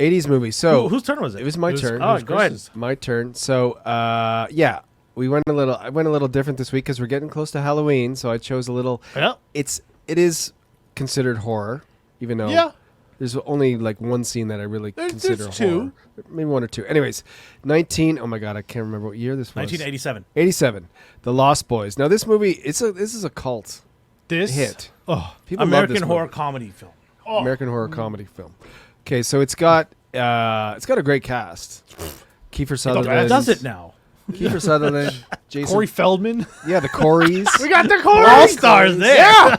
80s movie. So whose turn was it? It was my turn. Oh, go ahead. My turn. So yeah, I went a little different this week because we're getting close to Halloween. So I chose a little. Yeah. It is considered horror, even though there's only like one scene that I really consider horror. Two. Maybe one or two. Anyways, oh my God, I can't remember what year this was. 1987. 87. The Lost Boys. Now this movie, this is a cult hit. Oh, People love American this horror movie. comedy film. American horror comedy film. Okay, so it's got a great cast. Kiefer Sutherland. Does it now? Kiefer Sutherland, Jason. Corey Feldman. Yeah, the Coreys. We got the Corey. All stars there. Yeah.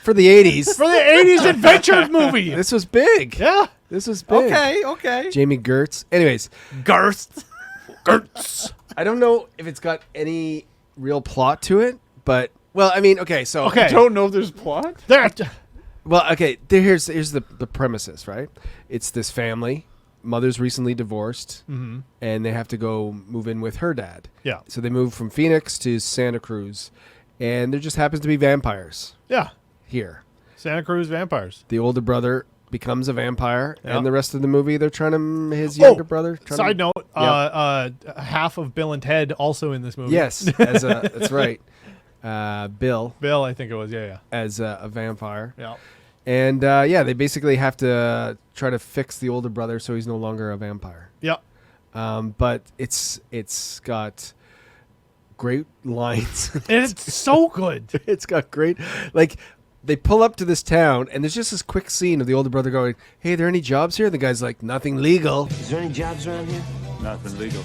For the 80s. For the 80s adventure movie. This was big. Yeah. This was big. Okay. Jami Gertz. Anyways. Gertz. I don't know if it's got any real plot to it, but, well, I mean, okay, so. Okay. I don't know if there's plot. Well, okay, here's the premises, right? It's this family. Mother's recently divorced, and they have to go move in with her dad. Yeah. So they move from Phoenix to Santa Cruz, and there just happens to be vampires Yeah. here. Santa Cruz vampires. The older brother becomes a vampire, Yeah. and the rest of the movie, they're trying to his younger brother. Side note, half of Bill and Ted also in this movie. Yes, that's right. Bill Bill, I think it was. Yeah. as a vampire. Yeah. And they basically have to try to fix the older brother so he's no longer a vampire. Yeah. But it's got great lines. And it's so good. It's got great, like, they pull up to this town and there's just this quick scene of the older brother going, "Hey, are there any jobs here?" The guy's like, "Nothing legal." Is there any jobs around here? Nothing legal.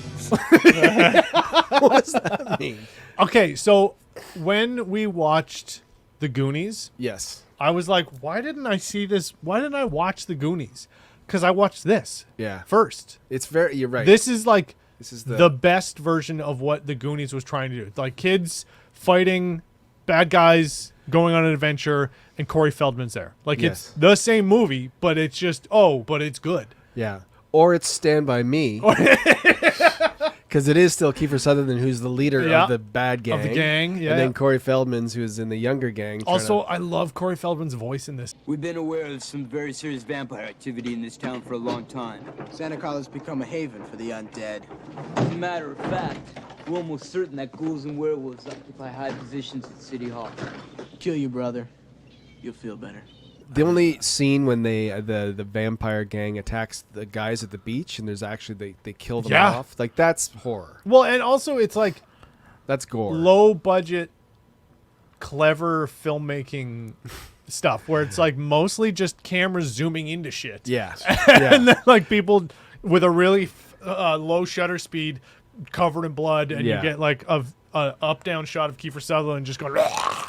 What does that mean? Okay, so when we watched The Goonies, Yes. I was like, why didn't I see this? Why didn't I watch The Goonies? Because I watched this Yeah. first. You're right. This is like This is the best version of what The Goonies was trying to do. Like kids fighting bad guys, going on an adventure, and Corey Feldman's there. Like Yes. it's the same movie, but it's just, but it's good. Yeah. Or it's Stand By Me. Because it is still Kiefer Sutherland who's the leader of the bad gang. Of the gang, yeah. And then Corey Feldman's who's in the younger gang. Also, I love Corey Feldman's voice in this. We've been aware of some very serious vampire activity in this town for a long time. Santa Carla's become a haven for the undead. As a matter of fact, we're almost certain that ghouls and werewolves occupy high positions at City Hall. Kill your brother. You'll feel better. The only scene when the vampire gang attacks the guys at the beach and there's actually they kill them off. Like, that's horror. Well, and also it's like That's gore. low budget, clever filmmaking stuff where it's like mostly just cameras zooming into shit. Yeah. And then like people with a really low shutter speed covered in blood, and you get like a up down shot of Kiefer Sutherland just going.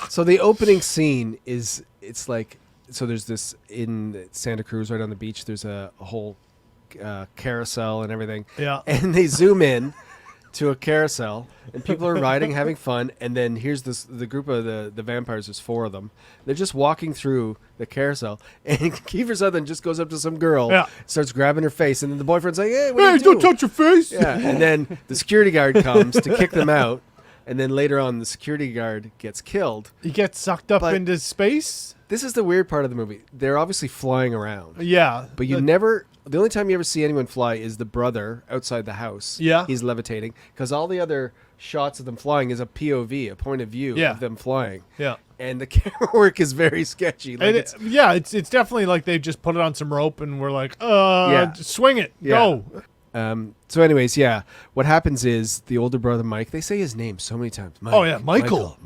So the opening scene it's like, so there's this in Santa Cruz right on the beach. There's a whole carousel and everything. Yeah. And they zoom in to a carousel and people are riding, having fun. And then here's the group of the vampires. There's 4 of them. They're just walking through the carousel and Kiefer Sutherland just goes up to some girl, starts grabbing her face. And then the boyfriend's like, "Hey, what are you don't doing?" touch your face. Yeah. And then the security guard comes to kick them out. And then later on, the security guard gets killed. He gets sucked up into space. This is the weird part of the movie. They're obviously flying around. Yeah. But the only time you ever see anyone fly is the brother outside the house. Yeah. He's levitating. Because all the other shots of them flying is a POV, a point of view of them flying. Yeah. And the camera work is very sketchy. Like and it's definitely like they just put it on some rope and we're like, swing it, go. So anyways, what happens is the older brother, Mike, they say his name so many times. Mike, Oh, yeah, Michael.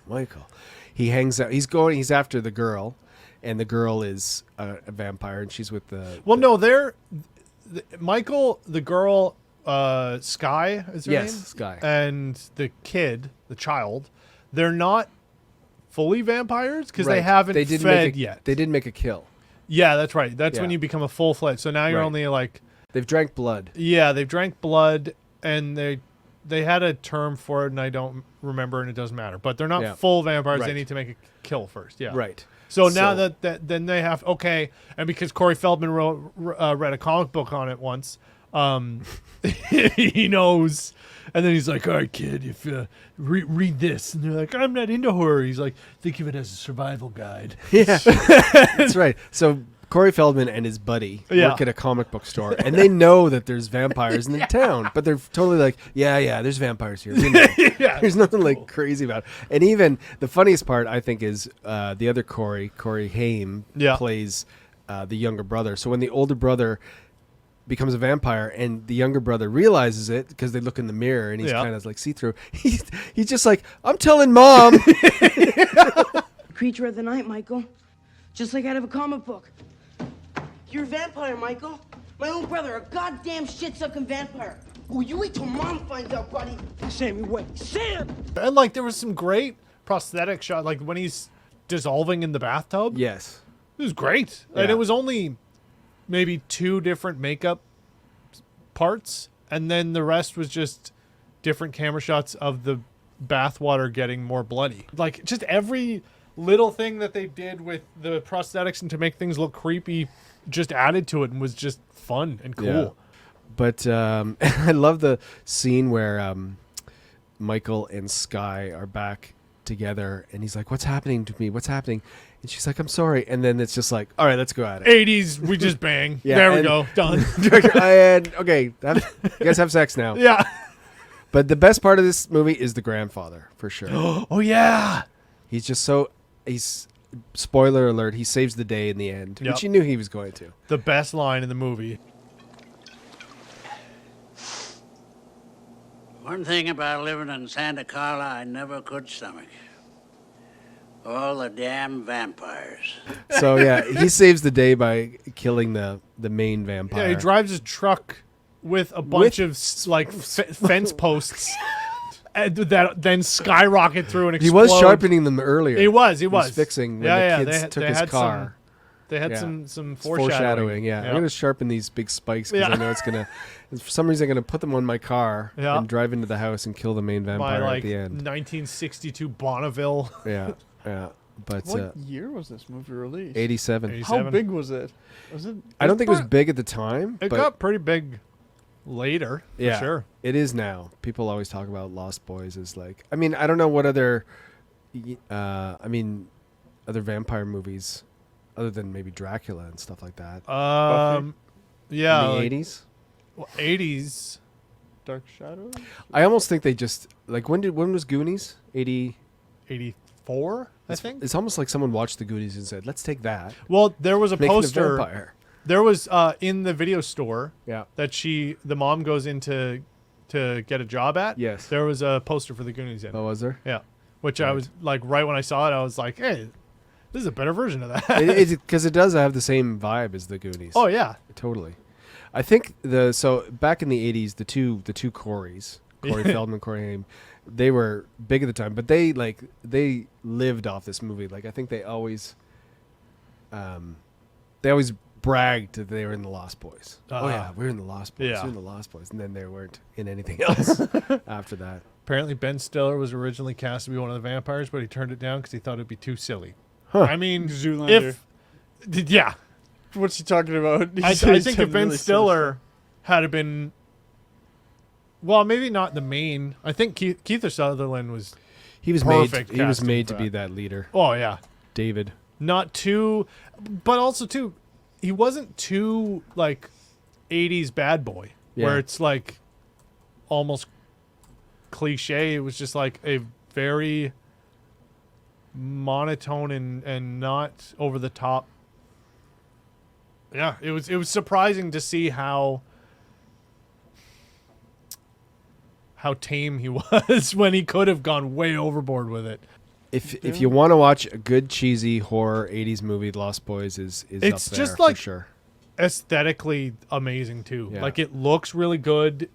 Michael. He hangs out. He's after the girl, and the girl is a vampire, and she's with the... Well, no, Michael, the girl, Sky is her name? Yes, Sky. And the kid, the child, they're not fully vampires because Right. they haven't They didn't fed make yet. They didn't make a kill. Yeah, that's right. That's when Yeah. you become a full-fledged. So now you're Right. only like... They've drank blood. Yeah, they've drank blood, and they had a term for it, and I don't remember, and it doesn't matter. But they're not full vampires. Right. They need to make a kill first. Yeah. Right. So now that then they have, and because Corey Feldman read a comic book on it once, he knows. And then he's like, "All right, kid, if read this," and they're like, "I'm not into horror." He's like, "Think of it as a survival guide." Yeah, that's right. So Corey Feldman and his buddy Yeah. work at a comic book store, and they know that there's vampires in the town, but they're totally like, yeah, there's vampires here. We know. Yeah. There's nothing like crazy about it. And even the funniest part, I think, is the other Corey Haim, Yeah. plays the younger brother. So when the older brother becomes a vampire and the younger brother realizes it because they look in the mirror and he's Yeah. kind of like see-through, he's just like, I'm telling Mom. Creature of the night, Michael. Just like out of a comic book. You're a vampire, Michael. My own brother, a goddamn shit-sucking vampire. Oh, you wait till Mom finds out, buddy. Sammy, wait. Sam! And like there was some great prosthetic shot, like when he's dissolving in the bathtub. Yes. It was great. And Yeah. it was only maybe 2 different makeup parts, and then the rest was just different camera shots of the bathwater getting more bloody. Like just every little thing that they did with the prosthetics and to make things look creepy just added to it and was just fun and cool. Yeah. But I love the scene where Michael and Skye are back together and he's like, what's happening to me? What's happening? And she's like, I'm sorry. And then it's just like, all right, let's go at it. 80s, we just bang. Yeah, there we and- go. Done. Director, okay, you guys have sex now. Yeah. But the best part of this movie is the grandfather, for sure. Oh, yeah. He's just he's, spoiler alert, he saves the day in the end, Yep. which you knew he was going to. The best line in the movie. One thing about living in Santa Carla I never could stomach. All the damn vampires. So, yeah, he saves the day by killing the main vampire. Yeah, he drives his truck with a bunch of fence posts that then skyrocket through and He explode. was sharpening them earlier. He was. He was fixing when the kids took his car. They had Yeah. some It's foreshadowing. yeah. I'm going to sharpen these big spikes because Yeah. I know it's going to... For some reason, I'm going to put them on my car Yeah. and drive into the house and kill the main By vampire like at the end. 1962 Bonneville. Yeah, yeah. But What year was this movie released? 87. 87. How big was it? Was it? I don't think it was big at the time. It but got pretty big later, yeah, for sure. it is now. People always talk about Lost Boys as like... I mean, I don't know what other... other vampire movies other than maybe Dracula and stuff like that. Yeah, in the like, 80s? 80s. Dark Shadows? I almost think they just... Like, when was Goonies? 80... 84, I think. It's almost like someone watched the Goonies and said, let's take that. Well, there was a Make it a poster. vampire. There was in the video store Yeah. that the mom goes into to get a job at. Yes. There was a poster for the Goonies in. Oh, was there? Yeah. Which I was like, right when I saw it, I was like, hey, this is a better version of that. Because it does have the same vibe as the Goonies. Oh yeah. Totally. I think so back in the 80s, the two Coreys, Corey Feldman, Corey Haim, they were big at the time, but they lived off this movie. Like, I think they always bragged that they were in the Lost Boys. Oh yeah, we're in the Lost Boys. Yeah. We're in the Lost Boys, and then they weren't in anything else after that. Apparently, Ben Stiller was originally cast to be one of the vampires, but he turned it down because he thought it'd be too silly. Huh. I mean, Zoolander. yeah, What's he talking about? I think if Ben Stiller had been, well, maybe not the main. I think Kiefer Sutherland was. He was Perfect made. He was casting made for to be that. that leader, Oh yeah, David. not too, but also too. He wasn't too like 80s bad boy, where Yeah. it's like almost cliche. It was just like a very monotone and not over the top. Yeah, it was surprising to see how tame he was when he could have gone way overboard with it. If you want to watch a good cheesy horror 80s movie, Lost Boys is It's up there just for like- sure. Aesthetically amazing too. Yeah. Like it looks really good.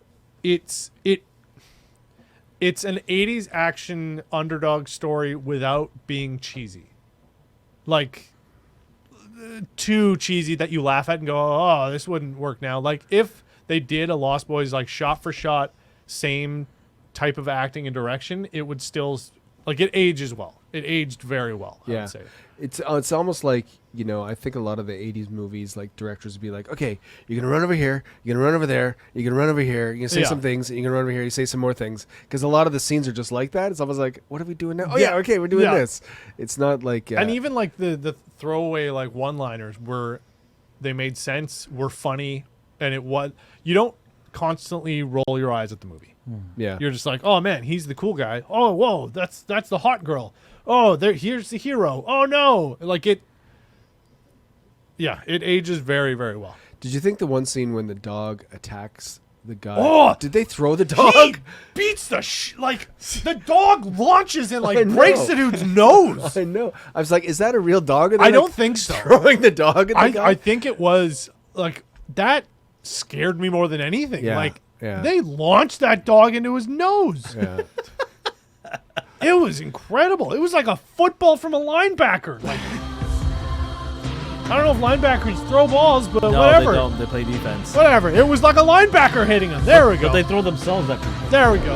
It's an 80s action underdog story without being cheesy. Like too cheesy that you laugh at and go, "Oh, this wouldn't work now." Like if they did a Lost Boys like shot for shot same type of acting and direction, it would still like it ages well. It aged very well, I Yeah. would say. It's almost like, I think a lot of the 80s movies, like directors would be like, okay, you're going to run over here, you're going to run over there, you're going to run over here, you're going to say Yeah. some things, and you're going to run over here, you say some more things. Because a lot of the scenes are just like that. It's almost like, what are we doing now? Oh, yeah, Yeah. okay, we're doing Yeah. this. It's not like... And even like the throwaway like one-liners were They made sense, were funny, and you don't constantly roll your eyes at the movie. Yeah. You're just like, oh man, he's the cool guy. Oh, whoa, that's the hot girl. Oh, here's the hero. Oh no, like it. Yeah, it ages very, very well. Did you think the one scene when the dog attacks the guy? Oh! Did they throw the dog? He beats the dog launches and I breaks know. the dude's nose. I know. I was like, is that a real dog? And they're, I don't like, think so. Throwing the dog at the guy? I think it was like that scared me more than anything. Yeah, Like yeah. they launched that dog into his nose. Yeah. It was incredible. It was like a football from a linebacker. Like I don't know if linebackers throw balls, but No, whatever. they don't. They play defense. Whatever. It was like a linebacker hitting him. There we go. But they throw themselves at people. There we go.